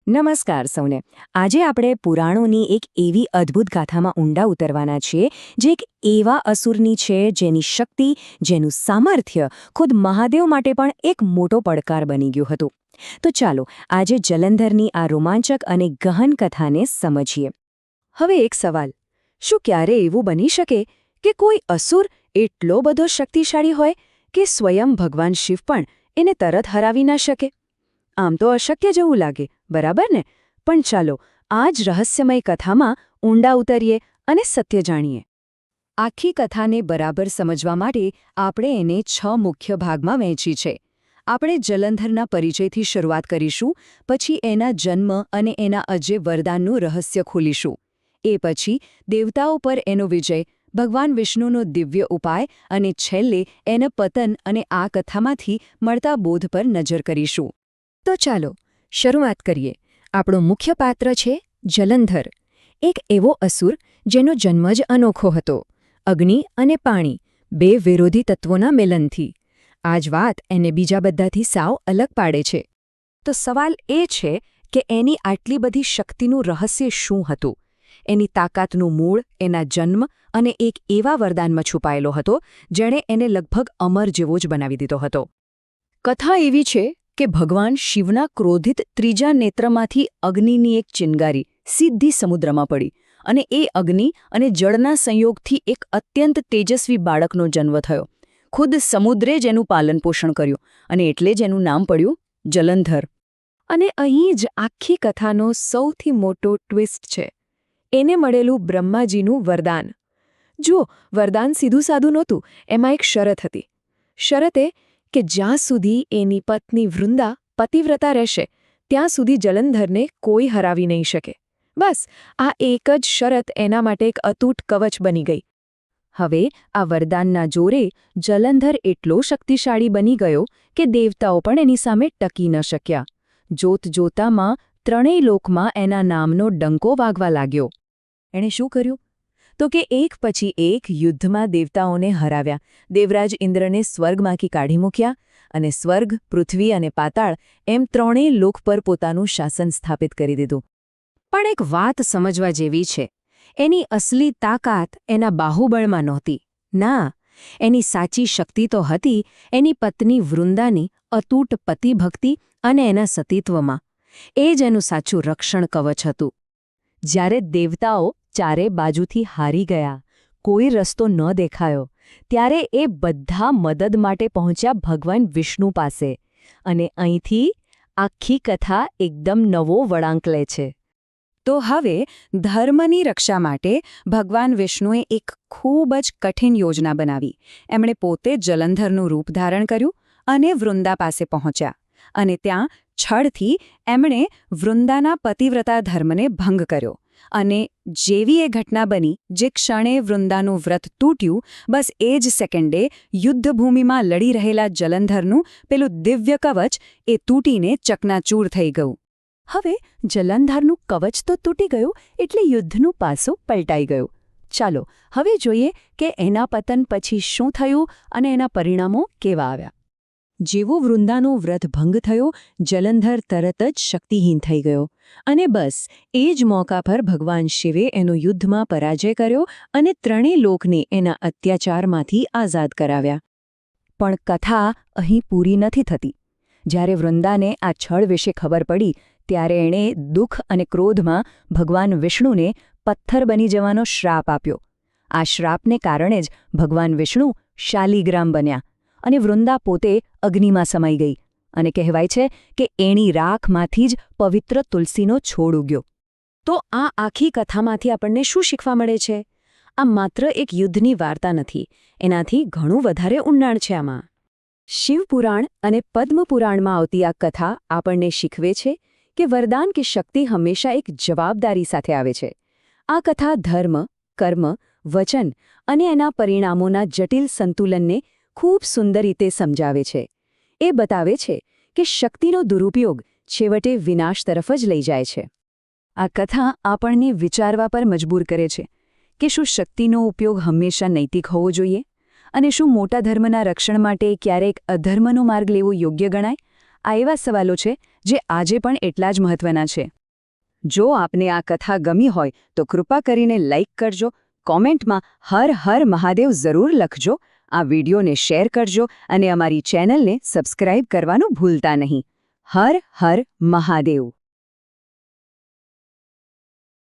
નમસ્કાર સૌને. આજે આપણે પુરાણોની એક એવી અદ્ભુત ગાથામાં ઊંડા ઉતરવાના છીએ જે એક એવા અસુરની છે જેની શક્તિ, જેનું સામર્થ્ય ખુદ મહાદેવ માટે પણ એક મોટો પડકાર બની ગયું હતું. તો ચાલો આજે જલંધરની આ રોમાંચક અને ગહન કથાને સમજીએ. હવે એક સવાલ, શું ક્યારે એવું બની શકે કે કોઈ અસુર એટલો બધો શક્તિશાળી હોય કે સ્વયં ભગવાન શિવ પણ એને તરત હરાવી ન શકે? આમ તો અશક્ય જેવું લાગે, બરાબર ને? પણ ચાલો આ જ રહસ્યમય કથામાં ઊંડા ઉતરીએ અને સત્ય જાણીએ. આખી કથાને બરાબર સમજવા માટે આપણે એને 6 મુખ્ય ભાગમાં વહેંચી છે. આપણે જલંધરના પરિચયથી શરૂઆત કરીશું, પછી એના જન્મ અને એના અજય વરદાનનું રહસ્ય ખોલીશું. એ પછી દેવતાઓ પર એનો વિજય, ભગવાન વિષ્ણુનો દિવ્ય ઉપાય અને છેલ્લે એના પતન અને આ કથામાંથી મળતા બોધ પર નજર કરીશું. તો ચાલો શરૂઆત કરીએ. આપણો મુખ્ય પાત્ર છે જલંધર, એક એવો અસુર જેનો જન્મ જ અનોખો હતો, અગ્નિ અને પાણી, બે વિરોધી તત્વોના મિલનથી. આ જ વાત એને બીજા બધાથી સાવ અલગ પાડે છે. તો સવાલ એ છે કે એની આટલી બધી શક્તિનું રહસ્ય શું હતું? એની તાકાતનું મૂળ એના જન્મ અને એક એવા વરદાનમાં છુપાયેલો હતો જેણે એને લગભગ અમર જેવો જ બનાવી દીધો હતો. કથા એવી છે કે ભગવાન શિવના ક્રોધિત ત્રીજા નેત્રમાંથી અગ્નિની એક ચિનગારી સીધી સમુદ્રમાં પડી અને એ અગ્નિ અને જળના સંયોગથી એક અત્યંત તેજસ્વી બાળકનો જન્મ થયો. ખુદ સમુદ્રે જ એનું પાલનપોષણ કર્યું અને એટલે જ એનું નામ પડ્યું જલંધર. અને અહીં જ આખી કથાનો સૌથી મોટો ટ્વિસ્ટ છે. એને મળેલું બ્રહ્માજીનું વરદાન. જુઓ, વરદાન સીધું સાદું નહોતું, એમાં એક શરત હતી. શરત એ કે જ્યાં સુધી એની પત્ની વૃંદા પતિવ્રતા રહેશે ત્યાં સુધી જલંધરને કોઈ હરાવી નહીં શકે. બસ આ એક જ શરત એના માટે એક અતૂટ કવચ બની ગઈ. હવે આ વરદાનના જોરે જલંધર એટલો શક્તિશાળી બની ગયો કે દેવતાઓ પણ એની સામે ટકી ન શક્યા. જોત જોતામાં ત્રણેય લોકમાં એના નામનો ડંકો વાગવા લાગ્યો. એણે શું કર્યું? તો કે એક પછી એક યુદ્ધમાં દેવતાઓને હરાવ્યા. દેવરાજ ઇન્દ્રને સ્વર્ગમાંથી કાઢી મૂક્યા અને સ્વર્ગ, પૃથ્વી અને પાતાળ એમ ત્રણેય લોક પર પોતાનું શાસન સ્થાપિત કરી દીધું. પણ એક વાત સમજવા જેવી છે. એની અસલી તાકાત એના બાહુબળમાં નહોતી. ના, એની સાચી શક્તિ તો હતી એની પત્ની વૃંદાની અતૂટ પતિભક્તિ અને એના સતીત્વમાં. એ જ એનું સાચું રક્ષણ કવચ હતું. જ્યારે દેવતાઓ ચારે બાજુથી હારી ગયા, કોઈ રસ્તો ન દેખાયો, ત્યારે એ બધા મદદ માટે પહોંચ્યા ભગવાન વિષ્ણુ પાસે. અને અહીંથી આખી કથા એકદમ નવો વળાંક લે છે. તો હવે ધર્મની રક્ષા માટે ભગવાન વિષ્ણુએ એક ખૂબ જ કઠિન યોજના બનાવી. એમણે પોતે જલંધરનું રૂપ ધારણ કર્યું અને વૃંદા પાસે પહોંચ્યા. અને ત્યાં છળથી એમણે વૃંદાના પતિવ્રતા ધર્મને ભંગ કર્યો. અને જેવી એ ઘટના બની, જે ક્ષણે વૃંદાનું વ્રત તૂટ્યું, બસ એ જ સેકન્ડે યુદ્ધભૂમિમાં લડી રહેલા જલંધરનું પેલું દિવ્ય કવચ એ તૂટીને ચકનાચૂર થઈ ગયું. હવે જલંધરનું કવચ તો તૂટી ગયું એટલે યુદ્ધનું પાસું પલટાઈ ગયું. ચાલો હવે જોઈએ કે એના પતન પછી શું થયું અને એના પરિણામો કેવા આવ્યા. જેવો વૃંદાનું વ્રત ભંગ થયો, જલંધર તરત જ શક્તિહીન થઈ ગયો. અને બસ એ જ મોકા પર ભગવાન શિવે એનો યુદ્ધમાં પરાજય કર્યો અને ત્રણેય લોકને એના અત્યાચારમાંથી આઝાદ કરાવ્યા. પણ કથા અહીં પૂરી નથી થતી. જ્યારે વૃંદાને આ છળ વિશે ખબર પડી ત્યારે એણે દુઃખ અને ક્રોધમાં ભગવાન વિષ્ણુને પથ્થર બની જવાનો શ્રાપ આપ્યો. આ શ્રાપને કારણે જ ભગવાન વિષ્ણુ શાલિગ્રામ બન્યા અને વૃંદા પોતે અગ્નિમાં સમાઈ ગઈ. અને કહેવાય છે કે એની રાખમાંથી જ પવિત્ર તુલસીનો છોડ ઉગ્યો. તો આ આખી કથામાંથી આપણને શું શીખવા મળે છે? આ માત્ર એક યુદ્ધની વાર્તા નથી, એનાથી ઘણું વધારે ઊંડાણ છે આમાં. શિવપુરાણ અને પદ્મપુરાણમાં આવતી આ કથા આપણને શીખવે છે કે વરદાન કે શક્તિ હંમેશા એક જવાબદારી સાથે આવે છે. આ કથા ધર્મ, કર્મ, વચન અને એના પરિણામોના જટિલ સંતુલનને ખૂબ સુંદર રીતે સમજાવે છે. એ બતાવે છે કે શક્તિનો દુરુપયોગ છેવટે વિનાશ તરફ જ લઈ જાય છે. આ કથા આપણને વિચારવા પર મજબૂર કરે છે કે શું શક્તિનો ઉપયોગ હંમેશા નૈતિક હોવો જોઈએ અને શું મોટા ધર્મના રક્ષણ માટે ક્યારેક અધર્મનો માર્ગ લેવો યોગ્ય ગણાય? આ એવા સવાલો છે જે આજે પણ એટલા જ મહત્વના છે. જો આપને આ કથા ગમી હોય તો કૃપા કરીને લાઇક કરજો, કોમેન્ટમાં હર હર મહાદેવ જરૂર લખજો, આ વિડીયોને શેર કરજો અને અમારી ચેનલને સબસ્ક્રાઇબ કરવાનું ભૂલતા નહીં. હર હર મહાદેવ.